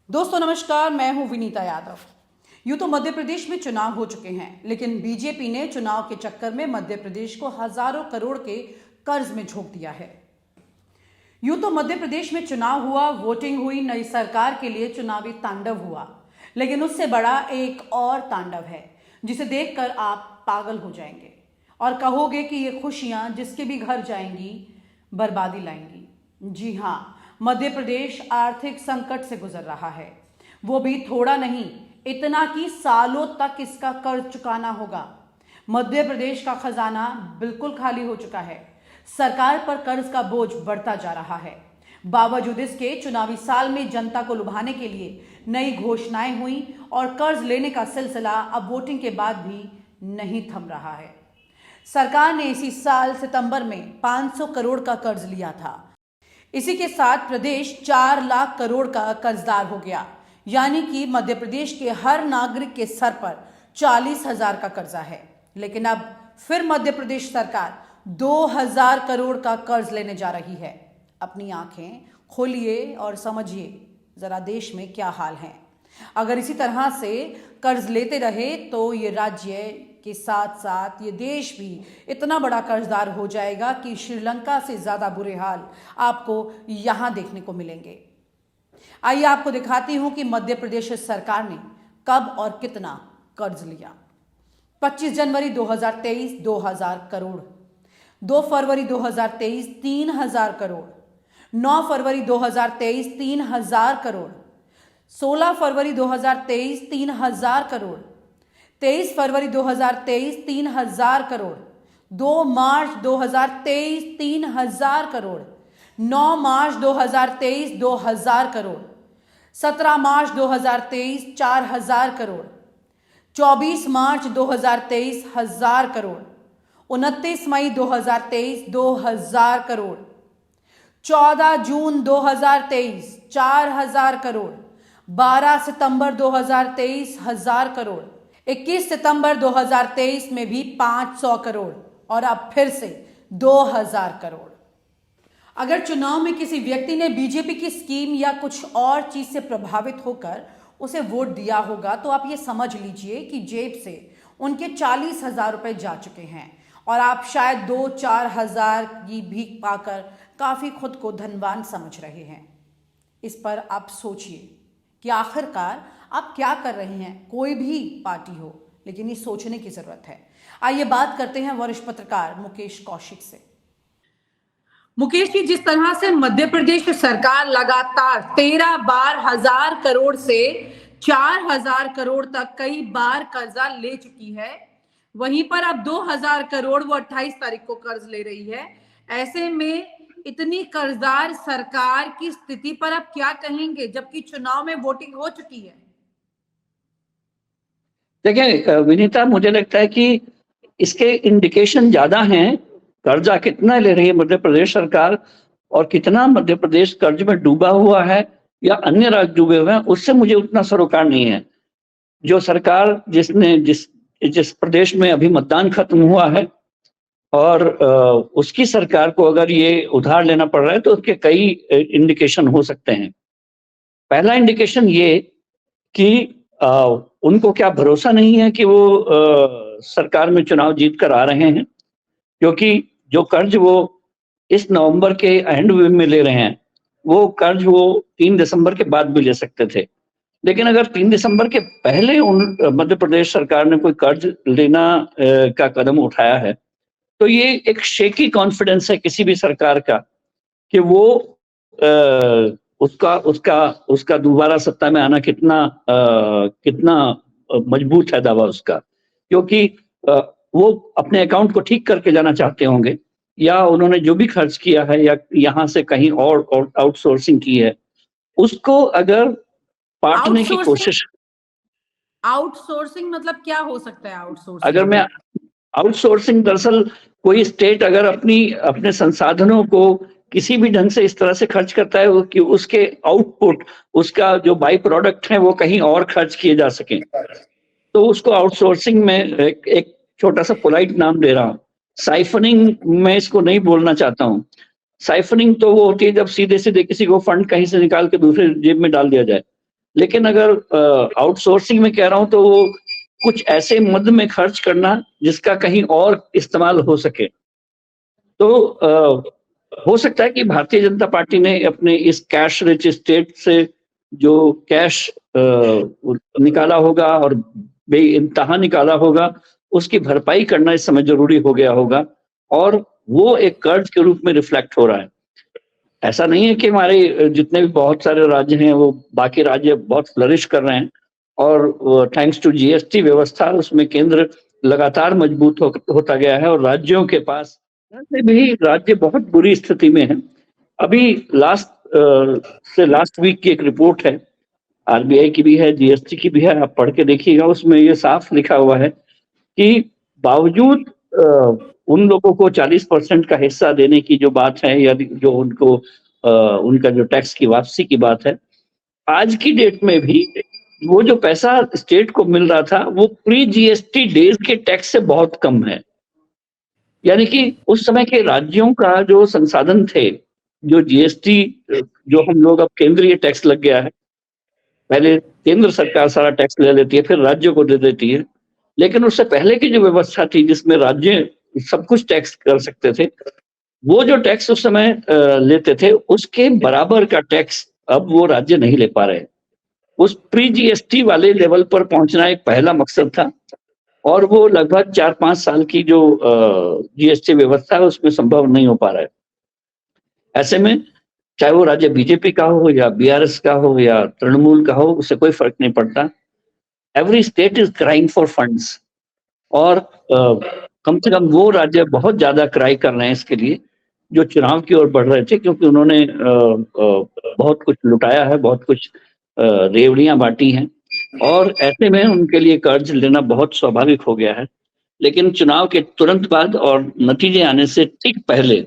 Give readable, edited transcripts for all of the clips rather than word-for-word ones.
दोस्तों नमस्कार, मैं हूं विनीता यादव। यूं तो मध्य प्रदेश में चुनाव हो चुके हैं, लेकिन बीजेपी ने चुनाव के चक्कर में मध्य प्रदेश को हजारों करोड़ के कर्ज में झोंक दिया है। यूं तो मध्य प्रदेश में चुनाव हुआ, वोटिंग हुई, नई सरकार के लिए चुनावी तांडव हुआ, लेकिन उससे बड़ा एक और तांडव है जिसे देखकर आप पागल हो जाएंगे और कहोगे कि ये खुशियां जिसके भी घर जाएंगी बर्बादी लाएंगी। जी हाँ, मध्य प्रदेश आर्थिक संकट से गुजर रहा है, वो भी थोड़ा नहीं, इतना कि सालों तक इसका कर्ज चुकाना होगा। मध्य प्रदेश का खजाना बिल्कुल खाली हो चुका है, सरकार पर कर्ज का बोझ बढ़ता जा रहा है। बावजूद इसके चुनावी साल में जनता को लुभाने के लिए नई घोषणाएं हुई और कर्ज लेने का सिलसिला अब वोटिंग के बाद भी नहीं थम रहा है। सरकार ने इसी साल सितंबर में 500 करोड़ का कर्ज लिया था। इसी के साथ प्रदेश 4 लाख करोड़ का कर्जदार हो गया, यानी कि मध्य प्रदेश के हर नागरिक के सर पर 40,000 का कर्जा है। लेकिन अब फिर मध्य प्रदेश सरकार 2,000 करोड़ का कर्ज लेने जा रही है। अपनी आंखें खोलिए और समझिए जरा देश में क्या हाल है। अगर इसी तरह से कर्ज लेते रहे तो ये राज्य के साथ साथ ये देश भी इतना बड़ा कर्जदार हो जाएगा कि श्रीलंका से ज्यादा बुरे हाल आपको यहां देखने को मिलेंगे। आइए आपको दिखाती हूं कि मध्य प्रदेश सरकार ने कब और कितना कर्ज लिया। 25 जनवरी 2023 2,000 करोड़, 2 फरवरी 2023 3,000 करोड़, 9 फरवरी 2023 3,000 करोड़, 16 फरवरी 2023 3,000 करोड़, 23 फरवरी 2023 3,000 करोड़, 2 मार्च 2023 3,000 करोड़, 9 मार्च 2023 2,000 करोड़, 17 मार्च 2023 4,000 करोड़, 24 मार्च 2023 1,000 करोड़, 29 मई 2023 2,000 करोड़, 14 जून 2023 4,000 करोड़, 12 सितंबर 2023 1,000 करोड़, 21 सितंबर 2023 में भी 500 करोड़ और अब फिर से 2,000 करोड़। अगर चुनाव में किसी व्यक्ति ने बीजेपी की स्कीम या कुछ और चीज से प्रभावित होकर उसे वोट दिया होगा तो आप ये समझ लीजिए कि जेब से उनके 40,000 रुपए जा चुके हैं और आप शायद 2-4 हजार की भीख पाकर काफी खुद को धनवान समझ रहे हैं। इस पर आप सोचिए कि आखिरकार आप क्या कर रहे हैं। कोई भी पार्टी हो, लेकिन ये सोचने की जरूरत है। आइए बात करते हैं वरिष्ठ पत्रकार मुकेश कौशिक से। मुकेश जी, जिस तरह से मध्य प्रदेश सरकार लगातार 13 बार 1,000 करोड़ से 4,000 करोड़ तक कई बार कर्जा ले चुकी है, वहीं पर अब 2,000 करोड़ वो 28 तारीख को कर्ज ले रही है। ऐसे में इतनी कर्जदार सरकार की स्थिति पर आप क्या कहेंगे, जबकि चुनाव में वोटिंग हो चुकी है? देखिए विनीता, मुझे लगता है कि इसके इंडिकेशन ज्यादा हैं। कर्जा कितना ले रही है मध्य प्रदेश सरकार और कितना मध्य प्रदेश कर्ज में डूबा हुआ है या अन्य राज्य डूबे हुए हैं, उससे मुझे उतना सरोकार नहीं है। जो सरकार जिस प्रदेश में अभी मतदान खत्म हुआ है और उसकी सरकार को अगर ये उधार लेना पड़ रहा है तो उसके कई इंडिकेशन हो सकते हैं। पहला इंडिकेशन ये कि उनको क्या भरोसा नहीं है कि वो सरकार में चुनाव जीत कर आ रहे हैं, क्योंकि जो कर्ज वो इस नवंबर के एंड में ले रहे हैं वो कर्ज वो 3 दिसंबर के बाद भी ले सकते थे। लेकिन अगर 3 दिसंबर के पहले मध्य प्रदेश सरकार ने कोई कर्ज लेना का कदम उठाया है तो ये एक शेकी कॉन्फिडेंस है किसी भी सरकार का कि वो उसका दोबारा सत्ता में आना कितना मजबूत है दावा उसका, क्योंकि वो अपने अकाउंट को ठीक करके जाना चाहते होंगे या उन्होंने जो भी खर्च किया है या यहाँ से कहीं और आउटसोर्सिंग की है उसको अगर बांटने की कोशिश। आउटसोर्सिंग मतलब क्या हो सकता है? आउटसोर्सिंग अगर मैं आउटसोर्सिंग दरअसल कोई स्टेट अगर अपने संसाधनों को किसी भी ढंग से इस तरह से खर्च करता है कि उसके आउटपुट, उसका जो बाई प्रोडक्ट है वो कहीं और खर्च किए जा सकें, तो उसको आउटसोर्सिंग में एक छोटा सा पोलाइट नाम दे रहा हूँ। साइफनिंग मैं इसको नहीं बोलना चाहता हूँ। साइफनिंग तो वो होती है जब सीधे सीधे किसी को फंड कहीं से निकाल के दूसरे जेब में डाल दिया जाए, लेकिन अगर आउटसोर्सिंग में कह रहा हूं तो वो कुछ ऐसे मद में खर्च करना जिसका कहीं और इस्तेमाल हो सके। तो हो सकता है कि भारतीय जनता पार्टी ने अपने इस कैश रिच स्टेट से जो कैश निकाला होगा और बेइंतहा निकाला होगा, उसकी भरपाई करना इस समय जरूरी हो गया होगा और वो एक कर्ज के रूप में रिफ्लेक्ट हो रहा है। ऐसा नहीं है कि हमारे जितने भी बहुत सारे राज्य हैं वो बाकी राज्य बहुत फ्लरिश कर रहे हैं और थैंक्स टू जीएसटी व्यवस्था उसमें केंद्र लगातार मजबूत होता गया है और राज्यों के पास से भी राज्य बहुत बुरी स्थिति में है। अभी लास्ट वीक की एक रिपोर्ट है, आरबीआई की भी है, जीएसटी की भी है, आप पढ़ के देखिएगा, उसमें ये साफ लिखा हुआ है कि बावजूद उन लोगों को 40% का हिस्सा देने की जो बात है या जो उनको उनका जो टैक्स की वापसी की बात है, आज की डेट में भी वो जो पैसा स्टेट को मिल रहा था वो प्री जीएसटी डेज के टैक्स से बहुत कम है। यानी कि उस समय के राज्यों का जो संसाधन थे, जो जीएसटी जो हम लोग अब केंद्रीय टैक्स लग गया है, पहले केंद्र सरकार सारा टैक्स ले लेती है फिर राज्यों को दे देती है, लेकिन उससे पहले की जो व्यवस्था थी जिसमें राज्य सब कुछ टैक्स कर सकते थे, वो जो टैक्स उस समय लेते थे उसके बराबर का टैक्स अब वो राज्य नहीं ले पा रहे। उस प्री जीएसटी वाले लेवल पर पहुंचना एक पहला मकसद था और वो लगभग 4-5 साल की जो जीएसटी व्यवस्था है उसमें संभव नहीं हो पा रहा है। ऐसे में चाहे वो राज्य बीजेपी का हो या बीआरएस का हो या तृणमूल का हो, उससे कोई फर्क नहीं पड़ता। Every state is crying for funds और कम से कम वो राज्य बहुत ज्यादा क्राई कर रहे हैं इसके लिए जो चुनाव की ओर बढ़ रहे थे, क्योंकि उन्होंने बहुत कुछ लुटाया है, बहुत कुछ रेवड़ियां बांटी हैं और ऐसे में उनके लिए कर्ज लेना बहुत स्वाभाविक हो गया है। लेकिन चुनाव के तुरंत बाद और नतीजे आने से ठीक पहले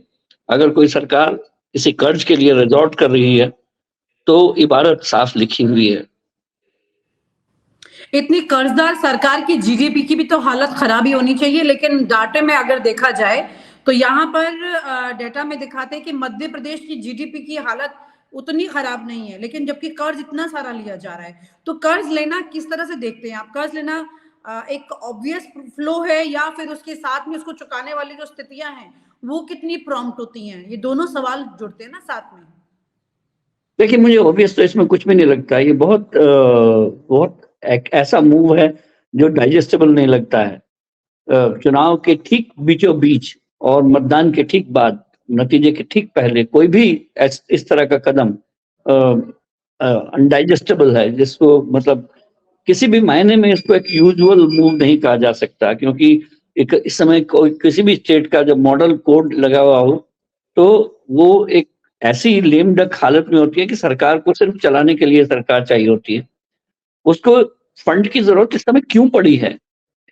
अगर कोई सरकार किसी कर्ज के लिए रिजॉर्ट कर रही है तो इबारत साफ लिखी हुई है। इतनी कर्जदार सरकार की जीडीपी की भी तो हालत खराब ही होनी चाहिए, लेकिन डाटे में अगर देखा जाए तो यहाँ पर डेटा में दिखाते हैं कि मध्य प्रदेश की जीडीपी की हालत उतनी खराब नहीं है, लेकिन जबकि कर्ज इतना सारा लिया जा रहा है। तो कर्ज लेना किस तरह से देखते हैं आप? कर्ज लेना एक ऑब्वियस फ्लो है या फिर उसके साथ में उसको चुकाने वाली जो स्थितियां हैं वो कितनी प्रॉम्प्ट होती हैं? ये दोनों सवाल जुड़ते हैं ना साथ में। देखिए, मुझे ऑब्वियस तो इसमें कुछ भी नहीं लगता। ये बहुत एक ऐसा मूव है जो डाइजेस्टेबल नहीं लगता है। चुनाव के ठीक बीचों बीच और मतदान के ठीक बाद, नतीजे के ठीक पहले कोई भी इस तरह का कदम अनडाइजेस्टेबल है, जिसको मतलब किसी भी मायने में इसको एक यूजुअल मूव नहीं कहा जा सकता, क्योंकि इस समय कोई किसी भी स्टेट का जब मॉडल कोड लगा हुआ हो तो वो एक ऐसी लेम डक हालत में होती है कि सरकार को सिर्फ चलाने के लिए सरकार चाहिए होती है। उसको फंड की जरूरत इस समय क्यों पड़ी है,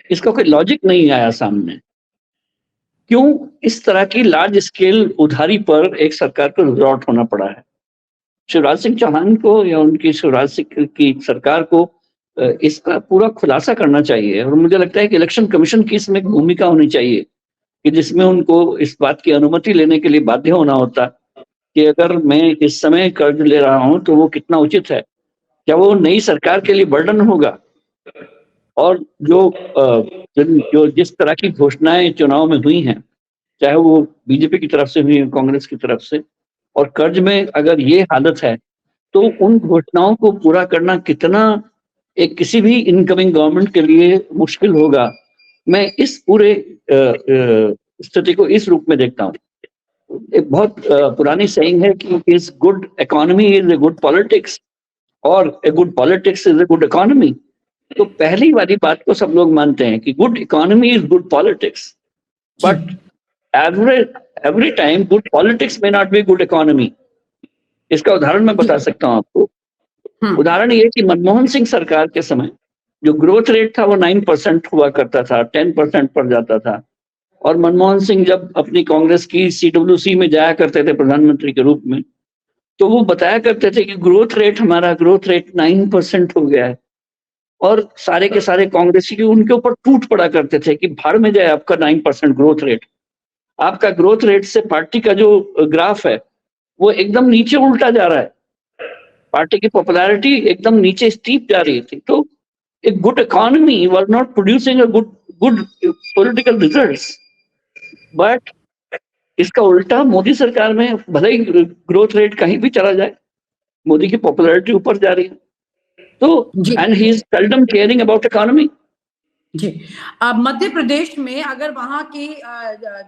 इसका कोई लॉजिक नहीं आया सामने। क्यों इस तरह की लार्ज स्केल उधारी पर एक सरकार को रिजॉर्ट होना पड़ा है? शिवराज सिंह चौहान को या उनकी शिवराज सिंह की सरकार को इसका पूरा खुलासा करना चाहिए और मुझे लगता है कि इलेक्शन कमीशन की इसमें भूमिका होनी चाहिए कि जिसमें उनको इस बात की अनुमति लेने के लिए बाध्य होना होता कि अगर मैं इस समय कर्ज ले रहा हूं तो वो कितना उचित है, क्या वो नई सरकार के लिए बर्डन होगा? और जो जिस तरह की घोषणाएं चुनाव में हुई हैं, चाहे वो बीजेपी की तरफ से हुई है, कांग्रेस की तरफ से, और कर्ज में अगर ये हालत है तो उन घोषणाओं को पूरा करना कितना एक किसी भी इनकमिंग गवर्नमेंट के लिए मुश्किल होगा। मैं इस पूरे स्थिति को इस रूप में देखता हूँ। एक बहुत पुरानी सेइंग है कि is good economy is a good politics और a good politics is a good economy. तो पहली वाली बात को सब लोग मानते हैं कि good economy is good politics, but every time good politics may not be good economy। इसका उदाहरण मैं बता सकता हूं आपको। उदाहरण ये कि मनमोहन सिंह सरकार के समय जो ग्रोथ रेट था वो 9% हुआ करता था, 10% पर जाता था। और मनमोहन सिंह जब अपनी कांग्रेस की सीडब्ल्यूसी में जाया करते थे प्रधानमंत्री के रूप में, तो वो बताया करते थे कि हमारा ग्रोथ रेट 9% हो गया है। और सारे के सारे कांग्रेसी उनके ऊपर टूट पड़ा करते थे कि भाड़ में जाए आपका 9% ग्रोथ रेट। आपका ग्रोथ रेट से पार्टी का जो ग्राफ है वो एकदम नीचे उल्टा जा रहा है। पार्टी की पॉपुलैरिटी एकदम नीचे स्टीप जा रही थी। तो एक good economy was not producing a good good political results, but इसका उल्टा मोदी सरकार में भले ही ग्रोथ रेट कहीं भी चला जाए, मोदी की पॉपुलैरिटी ऊपर जा रही है। तो जी and he is seldom caring about economy. जी। अब मध्य प्रदेश में अगर वहां की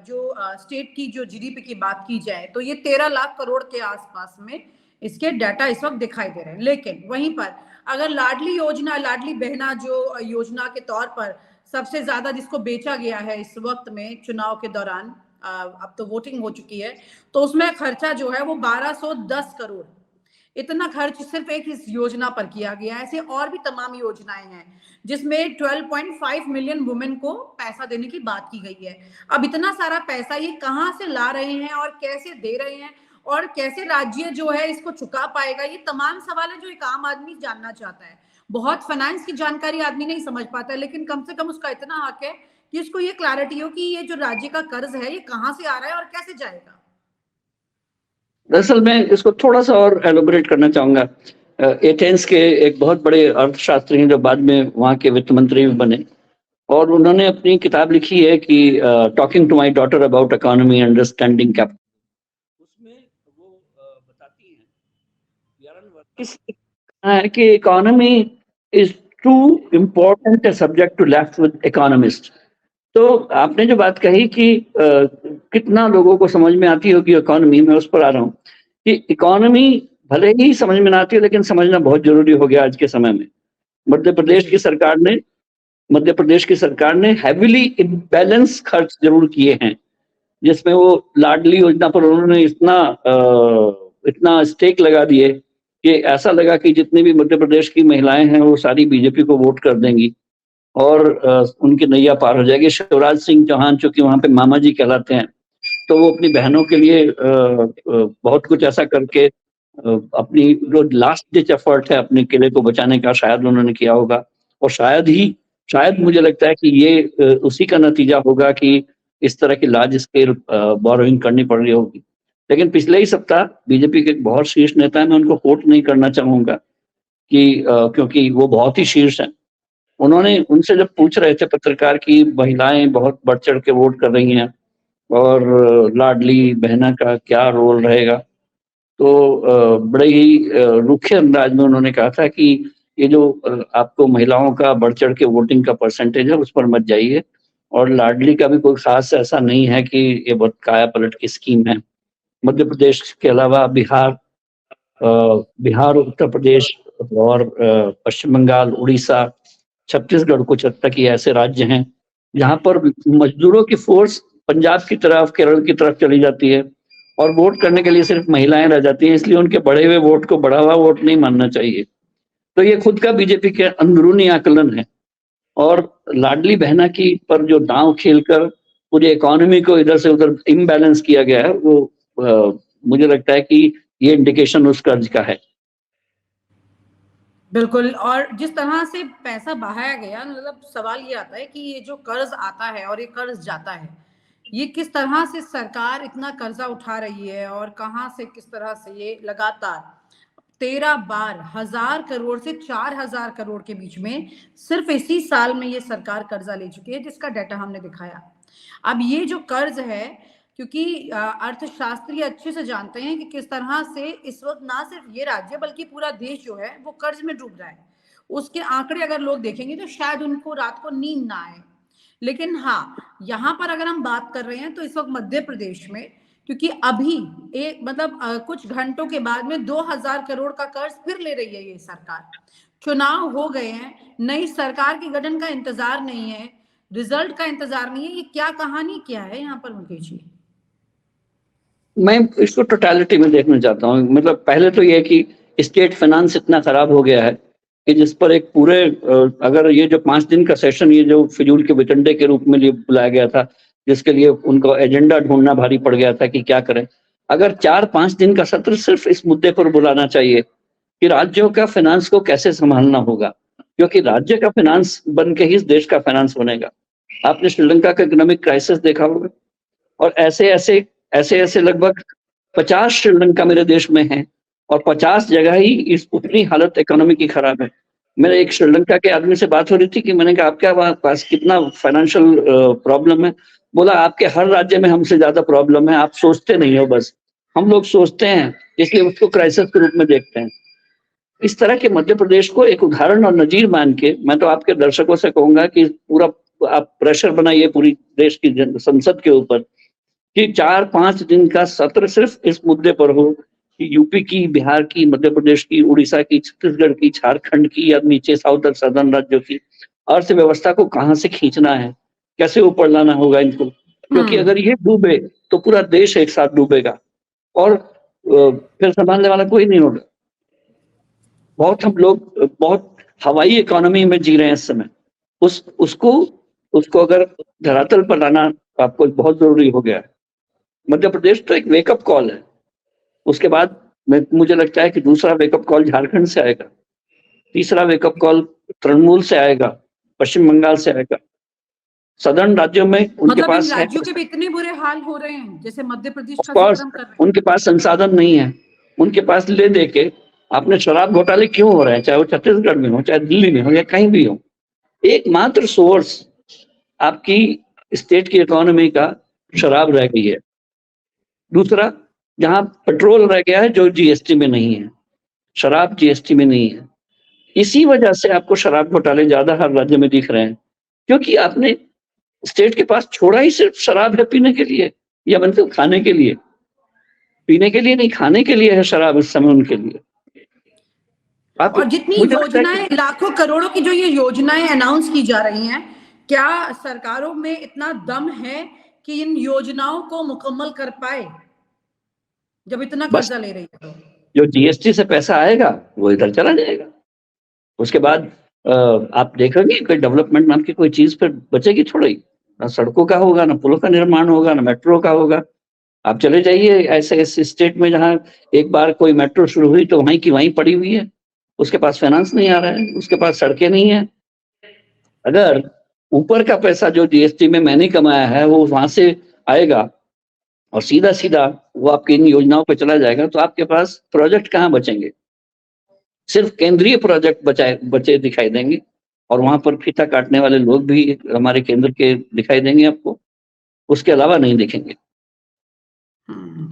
जो स्टेट की जो जीडीपी की बात की जाए तो ये 13 लाख करोड़ के आसपास में इसके डाटा इस वक्त दिखाई दे रहे हैं। लेकिन वहीं पर अगर लाडली योजना, लाडली बहना जो योजना के तौर पर सबसे ज्यादा जिसको बेचा गया है इस वक्त में चुनाव के दौरान, अब तो वोटिंग हो चुकी है, तो उसमें खर्चा जो है वो 1210 करोड़, इतना खर्च सिर्फ एक इस योजना पर किया गया है। ऐसे और भी तमाम योजनाएं हैं जिसमें 12.5 मिलियन वुमेन को पैसा देने की बात की गई है। अब इतना सारा पैसा ये कहां से ला रहे हैं और कैसे दे रहे हैं और कैसे राज्य जो है इसको चुका पाएगा, ये तमाम सवाल है जो एक आम आदमी जानना चाहता है। बहुत फाइनेंस की जानकारी आदमी नहीं समझ पाता, लेकिन कम से कम उसका इतना हक है कि उसको ये क्लैरिटी हो कि ये जो राज्य का कर्ज है ये कहां से आ रहा है और कैसे जाएगा। दरअसल मैं इसको थोड़ा सा और एलोबरेट करना चाहूंगा। एथेंस के एक बहुत बड़े अर्थशास्त्री हैं जो बाद में वहाँ के वित्त मंत्री भी बने, और उन्होंने अपनी किताब लिखी है कि talking to my daughter about economy understanding capital. उसमें वो बताती हैं है कि economy is too important a subject to left with economist. तो आपने जो बात कही कि कितना लोगों को समझ में आती होगी इकोनॉमी, मैं उस पर आ रहा हूँ कि इकोनॉमी भले ही समझ में ना आती है लेकिन समझना बहुत जरूरी हो गया आज के समय में। मध्य प्रदेश की सरकार ने हैविली इम्बैलेंस खर्च जरूर किए हैं, जिसमें वो लाडली योजना पर उन्होंने इतना स्टेक लगा दिए कि ऐसा लगा कि जितनी भी मध्य प्रदेश की महिलाएं हैं वो सारी बीजेपी को वोट कर देंगी और उनकी नैया पार हो जाएगी। शिवराज सिंह चौहान चूंकि वहां पे मामा जी कहलाते हैं, तो वो अपनी बहनों के लिए बहुत कुछ ऐसा करके अपनी जो लास्ट डिच एफर्ट है अपने किले को बचाने का शायद उन्होंने किया होगा। और शायद मुझे लगता है कि ये उसी का नतीजा होगा कि इस तरह की लार्ज स्केल बोरोइंग करनी पड़ रही होगी। लेकिन पिछले ही सप्ताह बीजेपी के एक बहुत शीर्ष नेता है, मैं उनको कोट नहीं करना चाहूंगा कि क्योंकि वो बहुत ही शीर्ष हैं, उन्होंने उनसे जब पूछ रहे थे पत्रकार की महिलाएं बहुत बढ़ चढ़ के वोट कर रही हैं और लाडली बहना का क्या रोल रहेगा, तो बड़े ही रूखे अंदाज में उन्होंने कहा था कि ये जो आपको महिलाओं का बढ़ चढ़ के वोटिंग का परसेंटेज है उस पर मत जाइए, और लाडली का भी कोई खास ऐसा नहीं है कि ये बहुत काया पलट की स्कीम है। मध्य प्रदेश के अलावा बिहार, उत्तर प्रदेश और पश्चिम बंगाल, उड़ीसा, छत्तीसगढ़, कुछ हद तक ये ऐसे राज्य हैं जहां पर मजदूरों की फोर्स पंजाब की तरफ, केरल की तरफ चली जाती है और वोट करने के लिए सिर्फ महिलाएं रह जाती हैं। इसलिए उनके बढ़े हुए वोट को बढ़ा हुआ वोट नहीं मानना चाहिए। तो ये खुद का बीजेपी के अंदरूनी आकलन है, और लाडली बहना की पर जो दांव खेलकर पूरी इकोनॉमी को इधर से उधर इम्बैलेंस किया गया है, वो मुझे लगता है कि ये इंडिकेशन उस कर्ज का है। बिल्कुल। और जिस तरह से पैसा बहाया गया, मतलब सवाल ये आता है कि ये जो कर्ज आता है और ये कर्ज जाता है, ये किस तरह से सरकार इतना कर्जा उठा रही है और कहां से किस तरह से ये लगातार 13 बार 1000 करोड़ से 4000 करोड़ के बीच में सिर्फ इसी साल में ये सरकार कर्जा ले चुकी है, जिसका डाटा हमने दिखाया। अब ये जो कर्ज है, क्योंकि अर्थशास्त्री अच्छे से जानते हैं कि किस तरह से इस वक्त ना सिर्फ ये राज्य बल्कि पूरा देश जो है वो कर्ज में डूब रहा है। उसके आंकड़े अगर लोग देखेंगे तो शायद उनको रात को नींद ना आए। लेकिन हाँ, यहाँ पर अगर हम बात कर रहे हैं तो इस वक्त मध्य प्रदेश में, क्योंकि अभी एक मतलब कुछ घंटों के बाद में 2000 करोड़ का कर्ज फिर ले रही है ये सरकार। चुनाव हो गए हैं, नई सरकार के गठन का इंतजार नहीं है, रिजल्ट का इंतजार नहीं है, ये क्या कहानी क्या है यहाँ पर मुकेश जी? मैं इसको टोटलिटी में देखना चाहता हूँ। मतलब पहले तो ये कि स्टेट फाइनेंस इतना खराब हो गया है कि जिस पर एक पूरे अगर ये जो 5 दिन का सेशन, ये जो फिजूल के वितंडे के रूप में बुलाया गया था, जिसके लिए उनको एजेंडा ढूंढना भारी पड़ गया था कि क्या करें, अगर 4-5 दिन का सत्र सिर्फ इस मुद्दे पर बुलाना चाहिए कि राज्यों का फाइनेंस को कैसे संभालना होगा, क्योंकि राज्य का फाइनेंस बन के ही इस देश का फाइनेंस बनेगा। आपने श्रीलंका का इकोनॉमिक क्राइसिस देखा होगा, और ऐसे ऐसे लगभग 50 श्रीलंका मेरे देश में हैं, और 50 जगह ही इस उतनी हालत इकोनॉमी की खराब है। मेरे एक श्रीलंका के आदमी से बात हो रही थी कि मैंने कहा आपके पास कितना फाइनेंशियल प्रॉब्लम है? बोला आपके हर राज्य में हमसे ज्यादा प्रॉब्लम है, आप सोचते नहीं हो बस। हम लोग सोचते हैं इसलिए उसको क्राइसिस के रूप में देखते हैं। इस तरह के मध्य प्रदेश को एक उदाहरण और नजीर मान के मैं तो आपके दर्शकों से कहूंगा कि पूरा आप प्रेशर बनाइए पूरी देश की संसद के ऊपर कि 4-5 दिन का सत्र सिर्फ इस मुद्दे पर हो कि यूपी की, बिहार की, मध्य प्रदेश की, उड़ीसा की, छत्तीसगढ़ की, झारखंड की या नीचे साउथ तक सदर्न राज्यों की अर्थव्यवस्था को कहाँ से खींचना है, कैसे ऊपर लाना होगा इनको, क्योंकि अगर ये डूबे तो पूरा देश एक साथ डूबेगा और फिर संभालने वाला कोई नहीं होगा। बहुत हम लोग बहुत हवाई इकोनॉमी में जी रहे हैं इस समय। उसको अगर धरातल पर लाना आपको बहुत जरूरी हो गया है। मध्य प्रदेश तो एक वेकअप कॉल है। उसके बाद मुझे लगता है कि दूसरा वेकअप कॉल झारखंड से आएगा, तीसरा वेकअप कॉल तृणमूल से आएगा, पश्चिम बंगाल से आएगा। सदर्न राज्यों में उनके मतलब पास इन राज्यों के भी इतने बुरे हाल हो रहे हैं जैसे मध्य प्रदेश का और जिक्र हम कर रहे हैं। उनके पास संसाधन नहीं है, उनके पास ले दे के आपने शराब घोटाले क्यों हो रहे हैं, चाहे वो छत्तीसगढ़ में हो, चाहे दिल्ली में हो या कहीं भी हो। एकमात्र सोर्स आपकी स्टेट की इकोनॉमी का शराब रह गई है। दूसरा, जहां पेट्रोल रह गया है जो जीएसटी में नहीं है, शराब जीएसटी में नहीं है। इसी वजह से आपको शराब घोटाले ज्यादा हर राज्य में दिख रहे हैं, क्योंकि आपने स्टेट के पास छोड़ा ही सिर्फ शराब है पीने के लिए, या मतलब खाने के लिए। पीने के लिए नहीं, खाने के लिए है शराब इस समय उनके लिए। आप और जितनी योजनाएं, लाखों करोड़ों की जो ये योजनाएं अनाउंस की जा रही हैं, क्या सरकारों में इतना दम है कि इन योजनाओं को मुकम्मल कर पाए जब इतना कर्जा ले रही है? तो जो जीएसटी से पैसा आएगा वो इधर चला जाएगा। उसके बाद आप देखेंगे कोई डेवलपमेंट नाम की कोई चीज फिर बचेगी थोड़ी ही। ना सड़कों का होगा, ना पुलों का निर्माण होगा, ना मेट्रो का होगा। आप चले जाइए ऐसे स्टेट में जहां एक बार कोई मेट्रो शुरू हुई तो वहीं की वहीं पड़ी हुई है, उसके पास फाइनेंस नहीं आ रहा है, उसके पास सड़कें नहीं है। अगर ऊपर का पैसा जो जीएसटी में मैंने कमाया है वो वहां से आएगा और सीधा सीधा वो आपकी इन योजनाओं पे चला जाएगा, तो आपके पास प्रोजेक्ट कहाँ बचेंगे? सिर्फ केंद्रीय प्रोजेक्ट बचे दिखाई देंगे और वहां पर फीता काटने वाले लोग भी हमारे केंद्र के दिखाई देंगे आपको, उसके अलावा नहीं दिखेंगे।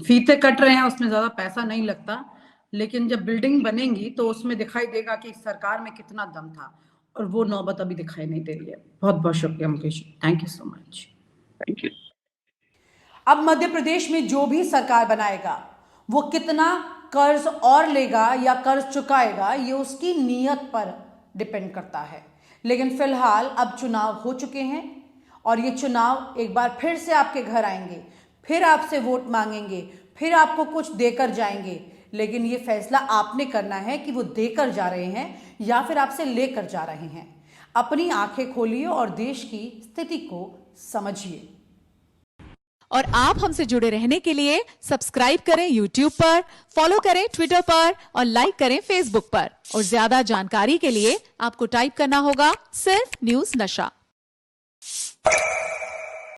फीते कट रहे हैं, उसमें ज्यादा पैसा नहीं लगता, लेकिन जब बिल्डिंग बनेंगी तो उसमें दिखाई देगा कि सरकार में कितना दम था, और वो नौबत अभी दिखाई नहीं दे रही है। बहुत बहुत शुक्रिया Mukesh, thank you so much. Thank you. अब मध्य प्रदेश में जो भी सरकार बनाएगा वो कितना कर्ज और लेगा या कर्ज चुकाएगा, ये उसकी नीयत पर डिपेंड करता है। लेकिन फिलहाल अब चुनाव हो चुके हैं और ये चुनाव एक बार फिर से आपके घर आएंगे, फिर आपसे वोट मांगेंगे, फिर आपको कुछ देकर जाएंगे। लेकिन ये फैसला आपने करना है कि वो देकर जा रहे हैं या फिर आपसे लेकर जा रहे हैं। अपनी आंखें खोलिए और देश की स्थिति को समझिए। और आप हमसे जुड़े रहने के लिए सब्सक्राइब करें YouTube पर, फॉलो करें Twitter पर और लाइक करें Facebook पर। और ज्यादा जानकारी के लिए आपको टाइप करना होगा सिर्फ न्यूज़ नशा।